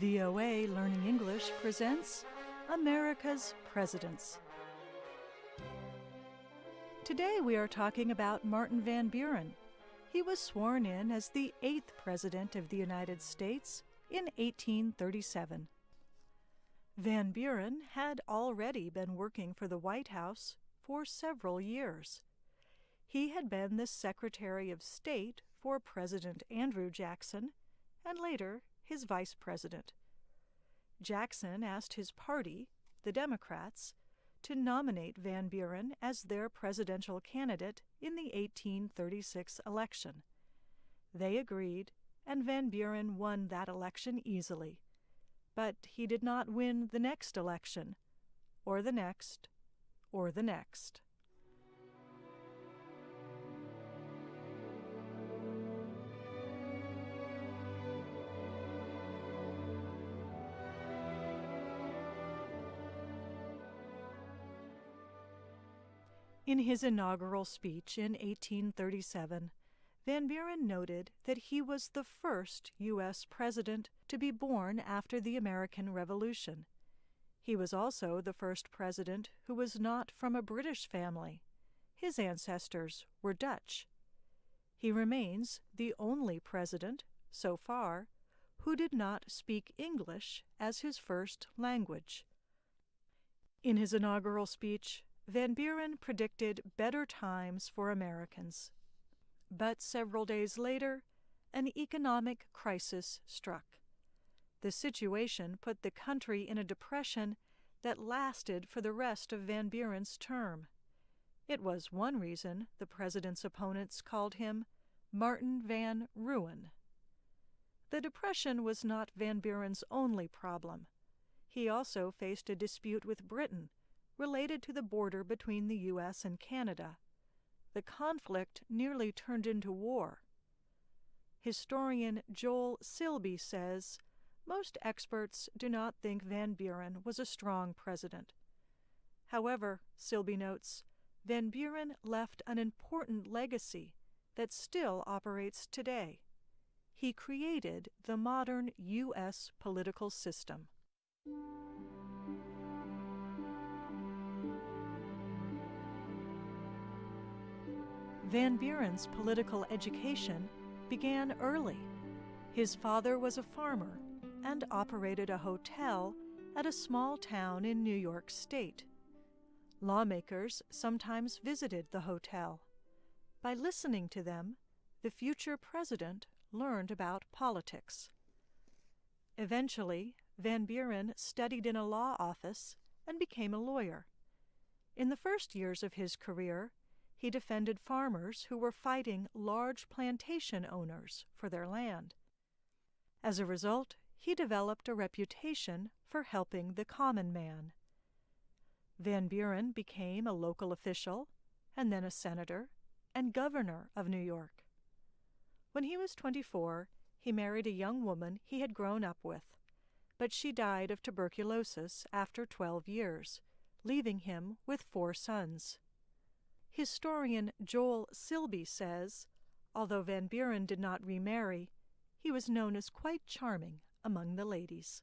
VOA Learning English presents America's Presidents. Today we are talking about Martin Van Buren. He was sworn in as the 8th President of the United States in 1837. Van Buren had already been working for the White House for several years. He had been the Secretary of State for President Andrew Jackson and later his vice president. Jackson asked his party, the Democrats, to nominate Van Buren as their presidential candidate in the 1836 election. They agreed, and Van Buren won that election easily. But he did not win the next election, or the next, or the next. In his inaugural speech in 1837, Van Buren noted that he was the first U.S. president to be born after the American Revolution. He was also the first president who was not from a British family. His ancestors were Dutch. He remains the only president, so far, who did not speak English as his first language. In his inaugural speech, Van Buren predicted better times for Americans. But several days later, an economic crisis struck. The situation put the country in a depression that lasted for the rest of Van Buren's term. It was one reason the president's opponents called him Martin Van Ruin. The depression was not Van Buren's only problem. He also faced a dispute with Britain related to the border between the U.S. and Canada. The conflict nearly turned into war. Historian Joel Silby says, most experts do not think Van Buren was a strong president. However, Silby notes, Van Buren left an important legacy that still operates today. He created the modern U.S. political system. Van Buren's political education began early. His father was a farmer and operated a hotel at a small town in New York State. Lawmakers sometimes visited the hotel. By listening to them, the future president learned about politics. Eventually, Van Buren studied in a law office and became a lawyer. In the first years of his career, he defended farmers who were fighting large plantation owners for their land. As a result, he developed a reputation for helping the common man. Van Buren became a local official, and then a senator, and governor of New York. When he was 24, he married a young woman he had grown up with, but she died of tuberculosis after 12 years, leaving him with 4 sons. Historian Joel Silby says, although Van Buren did not remarry, he was known as quite charming among the ladies.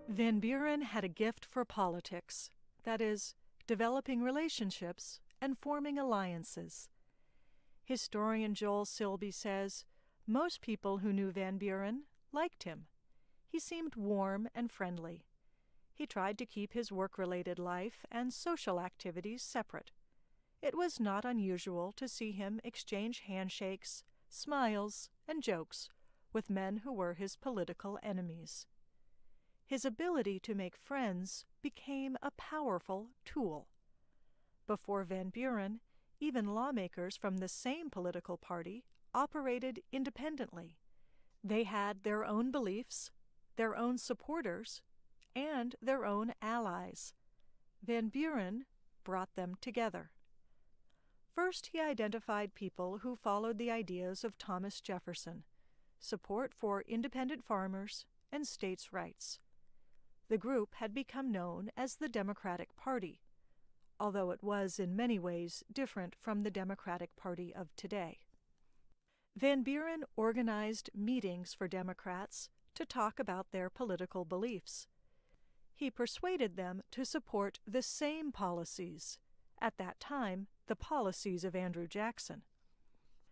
Van Buren had a gift for politics, that is, developing relationships and forming alliances. Historian Joel Silby says, most people who knew Van Buren liked him. He seemed warm and friendly. He tried to keep his work-related life and social activities separate. It was not unusual to see him exchange handshakes, smiles, and jokes with men who were his political enemies. His ability to make friends became a powerful tool. Before Van Buren, even lawmakers from the same political party operated independently. They had their own beliefs, their own supporters, and their own allies. Van Buren brought them together. First, he identified people who followed the ideas of Thomas Jefferson, support for independent farmers and states' rights. The group had become known as the Democratic Party, although it was in many ways different from the Democratic Party of today. Van Buren organized meetings for Democrats to talk about their political beliefs. He persuaded them to support the same policies, at that time the policies of Andrew Jackson.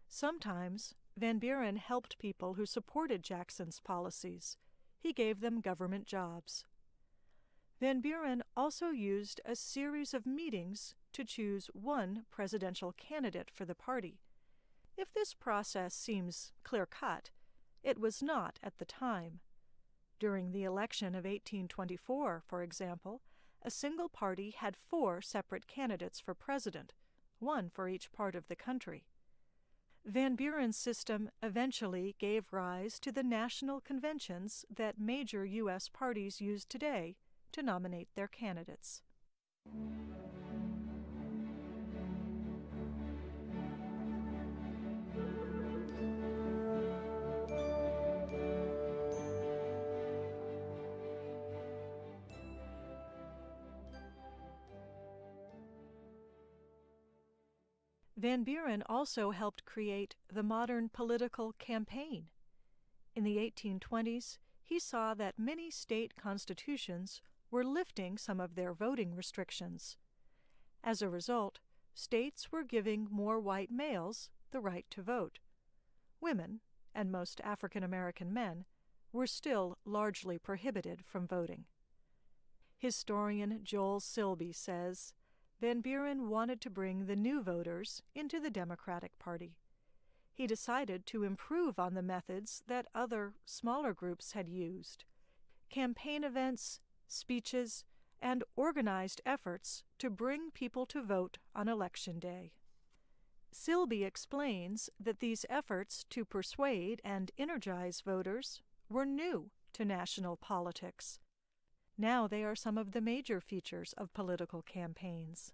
Sometimes Van Buren helped people who supported Jackson's policies. He gave them government jobs. Van Buren also used a series of meetings to choose one presidential candidate for the party. If this process seems clear-cut, it was not at the time. During the election of 1824, for example, a single party had 4 separate candidates for president, one for each part of the country. Van Buren's system eventually gave rise to the national conventions that major U.S. parties use today to nominate their candidates. Van Buren also helped create the modern political campaign. In the 1820s, he saw that many state constitutions were lifting some of their voting restrictions. As a result, states were giving more white males the right to vote. Women, and most African American men, were still largely prohibited from voting. Historian Joel Silby says, Van Buren wanted to bring the new voters into the Democratic Party. He decided to improve on the methods that other, smaller groups had used: campaign events, speeches, and organized efforts to bring people to vote on Election Day. Silby explains that these efforts to persuade and energize voters were new to national politics. Now they are some of the major features of political campaigns.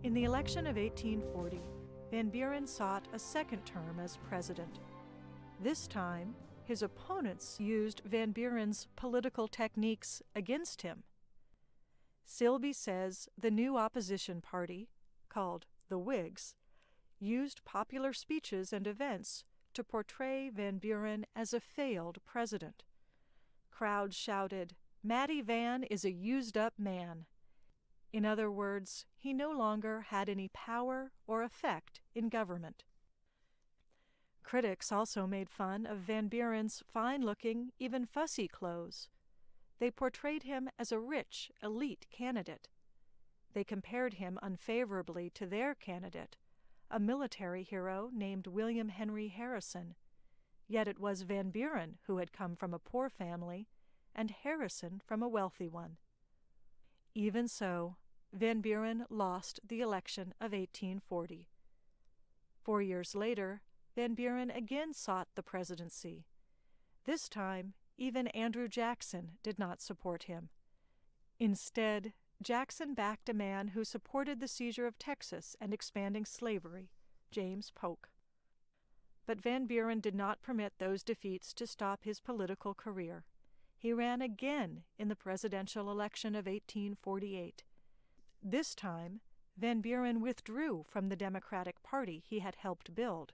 In the election of 1840, Van Buren sought a second term as president. This time, his opponents used Van Buren's political techniques against him. Silby says the new opposition party, called the Whigs, used popular speeches and events to portray Van Buren as a failed president. Crowds shouted, "Matty Van is a used-up man." In other words, he no longer had any power or effect in government. Critics also made fun of Van Buren's fine-looking, even fussy clothes. They portrayed him as a rich, elite candidate. They compared him unfavorably to their candidate, a military hero named William Henry Harrison. Yet it was Van Buren who had come from a poor family, and Harrison from a wealthy one. Even so, Van Buren lost the election of 1840. 4 years later, Van Buren again sought the presidency. This time, even Andrew Jackson did not support him. Instead, Jackson backed a man who supported the seizure of Texas and expanding slavery, James Polk. But Van Buren did not permit those defeats to stop his political career. He ran again in the presidential election of 1848. This time, Van Buren withdrew from the Democratic Party he had helped build.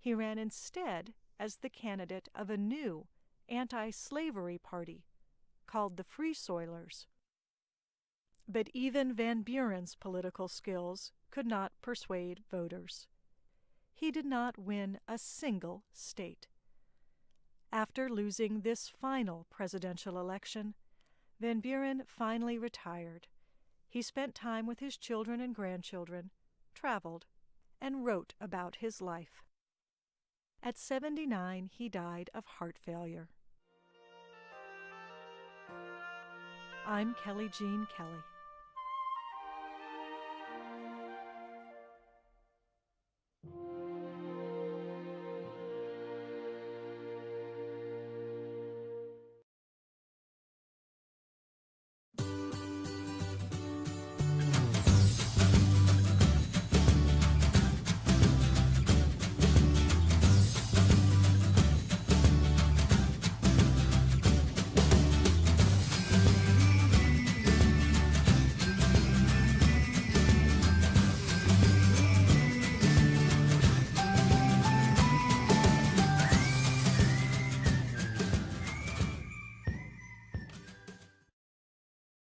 He ran instead as the candidate of a new anti-slavery party called the Free Soilers. But even Van Buren's political skills could not persuade voters. He did not win a single state. After losing this final presidential election, Van Buren finally retired. He spent time with his children and grandchildren, traveled, and wrote about his life. At 79, he died of heart failure. I'm Kelly Jean Kelly.